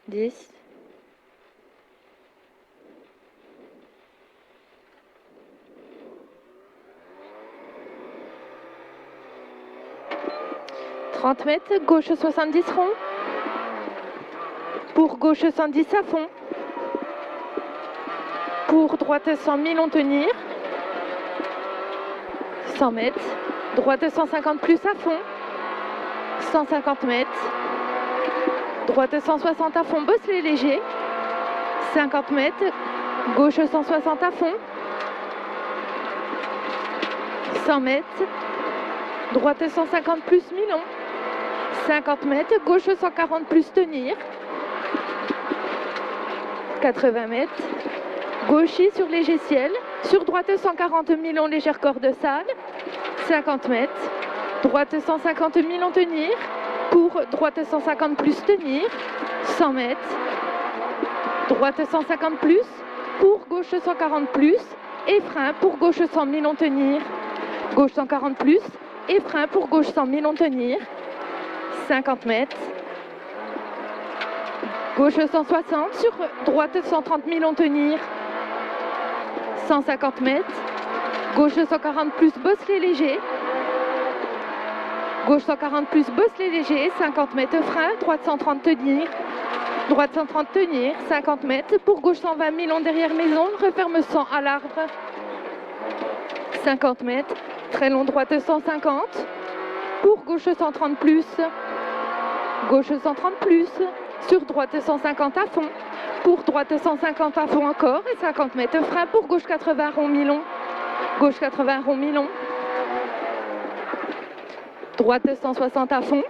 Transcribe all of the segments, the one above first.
10. « 30 mètres, gauche 70 rond. Pour gauche 110 à fond. Pour droite 100 000, on tenir. 100 mètres. Droite 150 plus à fond. 150 mètres. Droite 160 à fond, bosselet léger. 50 mètres. Gauche 160 à fond. 100 mètres. Droite 150 plus mi-long. 50 mètres. Gauche 140 plus tenir. 80 mètres. Gauchy sur léger ciel. Sur droite 140 mi-long, légère corde sale. 50 mètres. Droite 150 mi-long tenir. Pour droite 150 plus tenir. 100 mètres. Droite 150 plus. Pour gauche 140 plus. Et frein pour gauche 100 mi-long tenir. Gauche 140 plus. Et frein pour gauche 100 mi-long tenir. 50 mètres. Gauche 160. Sur droite 130 mi-long tenir. 150 mètres. Gauche 140 plus, bosselet léger. Gauche 140 plus, bosselet léger. 50 mètres frein. Droite 130 tenir. Droite 130 tenir. 50 mètres. Pour gauche 120 mi-long derrière maison. Referme 100 à l'arbre. 50 mètres. Très long, droite 150. Pour gauche 130 plus. Gauche 130 plus. Sur droite 150 à fond. Pour droite 150 à fond encore. Et 50 mètres frein pour gauche 80 rond mi-long. Gauche 80 rond mi-long. Droite 160 à fond.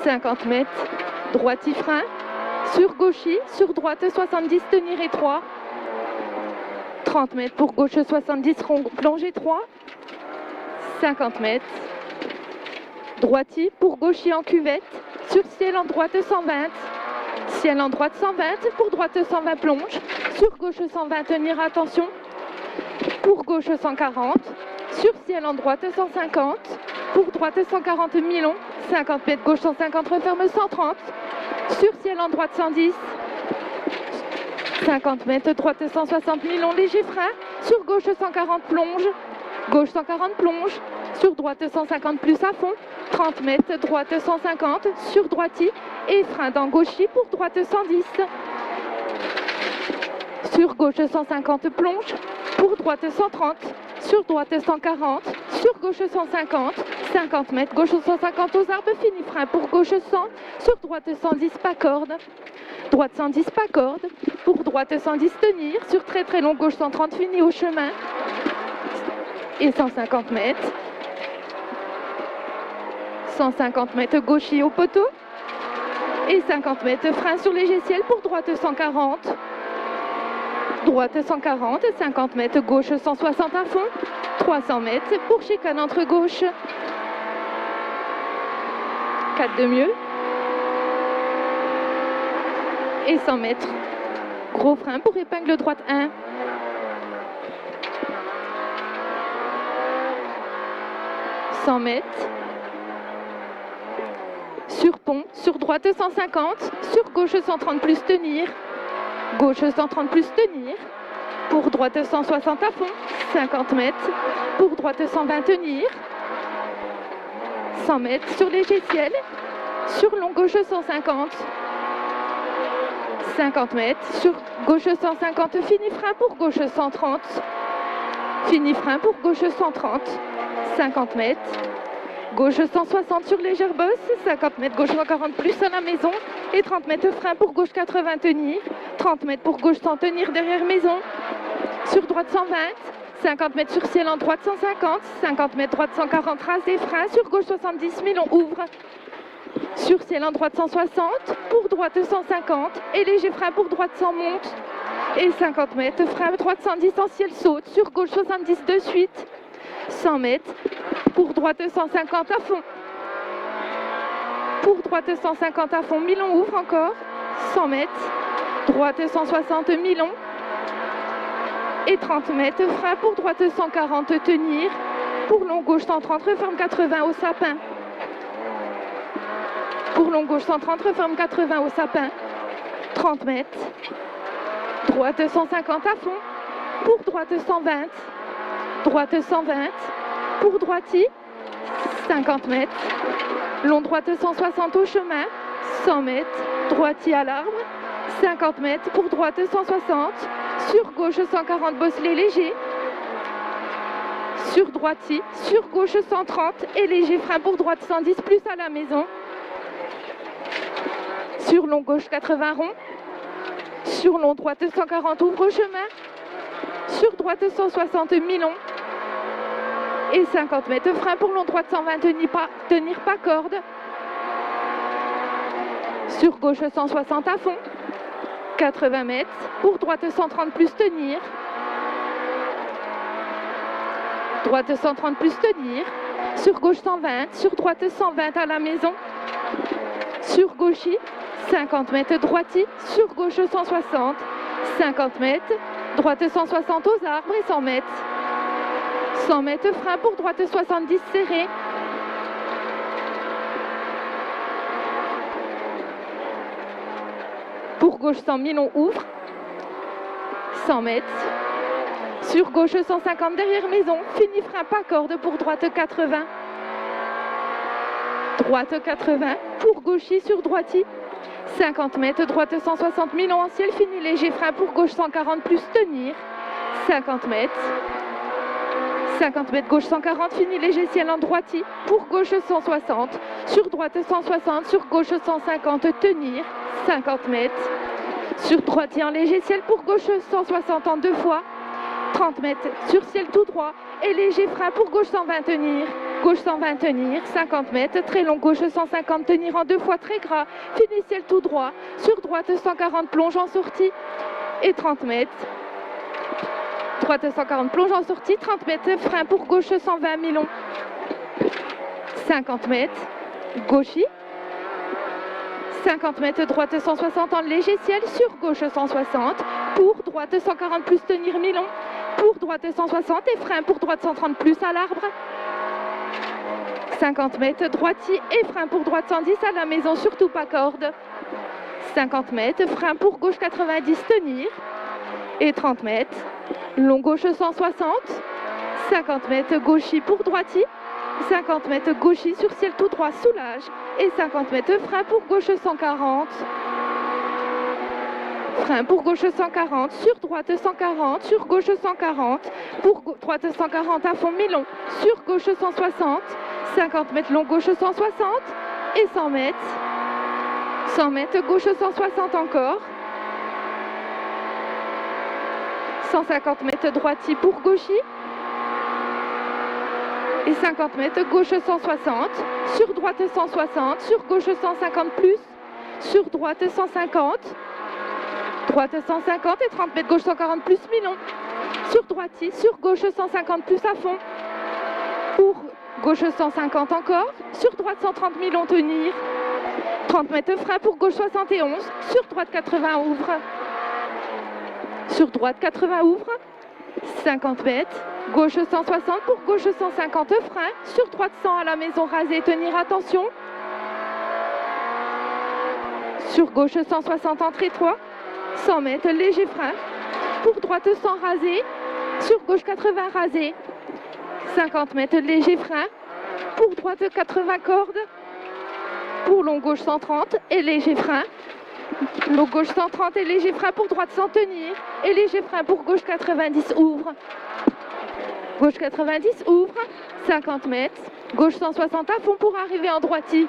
50 mètres. Droite y frein. Sur gauchy. Sur droite 70 tenir étroit. 30 mètres pour gauche 70 rond plonge étroit. 50 mètres. Droiti pour gauchy en cuvette. Sur ciel en droite 120. Ciel en droite 120. Pour droite 120 plonge. Sur gauche 120 tenir attention. Pour gauche 140. Sur ciel en droite 150. Pour droite 140 mi-long. 50 mètres gauche 150 referme 130. Sur ciel en droite 110. 50 mètres droite 160 mi-long léger frein. Sur gauche 140 plonge. Gauche 140 plonge. Sur droite 150 plus à fond. 30 mètres droite 150. Sur droiti. Et frein dans gauchy pour droite 110. Sur gauche 150 plonge. Pour droite 130. Sur droite 140. Sur gauche 150. 50 mètres gauche 150 aux arbres. Fini frein pour gauche 100. Sur droite 110 pas corde. Droite 110 pas corde. Pour droite 110 tenir. Sur très très long gauche 130 fini au chemin. Et 150 mètres. 150 mètres gauchy au poteau. Et 50 mètres frein sur léger ciel pour droite 140. Droite 140, 50 mètres gauche 160 à fond. 300 mètres pour chicane entre gauche. 4 de mieux. Et 100 mètres. Gros frein pour épingle droite 1. 100 mètres. Sur pont, sur droite 150, sur gauche 130 plus tenir. Gauche 130 plus tenir. Pour droite 160 à fond, 50 mètres. Pour droite 120 tenir. 100 mètres sur léger ciel. Sur long gauche 150. 50 mètres. Sur gauche 150, fini frein pour gauche 130. Fini frein pour gauche 130. 50 mètres. Gauche 160 sur légère bosse, 50 mètres gauche 140 plus à la maison et 30 mètres frein pour gauche 80 tenir, 30 mètres pour gauche 100 tenir derrière maison, sur droite 120, 50 mètres sur ciel en droite 150, 50 mètres droite 140 rases et frein, sur gauche 70 000 on ouvre, sur ciel en droite 160, pour droite 150 et léger frein pour droite 100 monte et 50 mètres frein droite 110 en ciel saute, sur gauche 70 de suite, 100 mètres. Pour droite 150 à fond. Pour droite 150 à fond, mi-long ouvre encore. 100 mètres. Droite 160 mi-long. Et 30 mètres. Frein pour droite 140 tenir. Pour long gauche 130, referme 80 au sapin. Pour long gauche 130, referme 80 au sapin. 30 mètres. Droite 150 à fond. Pour droite 120. Droite 120. Pour droitier, 50 mètres. Long droite 160 au chemin. 100 mètres. Droitier à l'arbre. 50 mètres. Pour droite 160. Sur gauche 140 bosselet léger. Sur droitier. Sur gauche 130. Et léger frein pour droite 110 plus à la maison. Sur long gauche 80 rond. Sur long droite 140 ouvre chemin. Sur droite 160 mi-long. Et 50 mètres frein pour long droite 120 tenir pas corde. Sur gauche 160 à fond. 80 mètres. Pour droite 130 plus tenir. Droite 130 plus tenir. Sur gauche 120. Sur droite 120 à la maison. Sur gauchis 50 mètres droitier. Sur gauche 160. 50 mètres. Droite 160 aux arbres et 100 mètres. 100 mètres frein pour droite 70 serré. Pour gauche 100 mi-long ouvre. 100 mètres. Sur gauche 150 derrière maison. Fini frein pas corde pour droite 80. Droite 80. Pour gauchis sur droitier. 50 mètres. Droite 160 mi-long en ciel. Fini léger frein pour gauche 140 plus tenir. 50 mètres. 50 mètres gauche 140, fini léger ciel en droitier. Pour gauche 160, sur droite 160, sur gauche 150, tenir. 50 mètres. Sur droitier en léger ciel pour gauche 160 en deux fois. 30 mètres sur ciel tout droit. Et léger frein pour gauche 120 tenir. Gauche 120 tenir. 50 mètres. Très long gauche 150 tenir en deux fois très gras. Fini ciel tout droit. Sur droite 140 plonge en sortie. Et 30 mètres. Droite 140 plonge en sortie, 30 mètres, frein pour gauche 120 mi-long. 50 mètres, gauchis. 50 mètres, droite 160 en léger ciel, sur gauche 160. Pour droite 140 plus tenir mi-long. Pour droite 160 et frein pour droite 130 plus à l'arbre. 50 mètres, droitier et frein pour droite 110 à la maison, surtout pas corde. 50 mètres, frein pour gauche 90 tenir. Et 30 mètres. Long gauche 160, 50 mètres gauchis pour droitier, 50 mètres gauchis sur ciel tout droit soulage et 50 mètres frein pour gauche 140. Frein pour gauche 140, sur droite 140, sur gauche 140, pour droite 140 à fond mi-long, sur gauche 160, 50 mètres long gauche 160 et 100 mètres. 100 mètres gauche 160 encore. 150 mètres droitier pour gauchis et 50 mètres gauche 160, sur droite 160, sur gauche 150 plus, sur droite 150, droite 150 et 30 mètres gauche 140 plus mi-long, sur droitier, sur gauche 150 plus à fond, pour gauche 150 encore, sur droite 130 mi-long tenir, 30 mètres frein pour gauche 71, sur droite 80 ouvre. Sur droite 80 ouvre, 50 mètres, gauche 160 pour gauche 150 frein, sur droite 100 à la maison rasée, tenir attention. Sur gauche 160 entrée 3, 100 mètres léger frein, pour droite 100 rasé, sur gauche 80 rasé, 50 mètres léger frein, pour droite 80 cordes, pour long gauche 130 et léger frein. Long gauche 130 et léger frein pour droite sans tenir. Et léger frein pour gauche 90 ouvre. Gauche 90 ouvre. 50 mètres. Gauche 160 à fond pour arriver en droitier.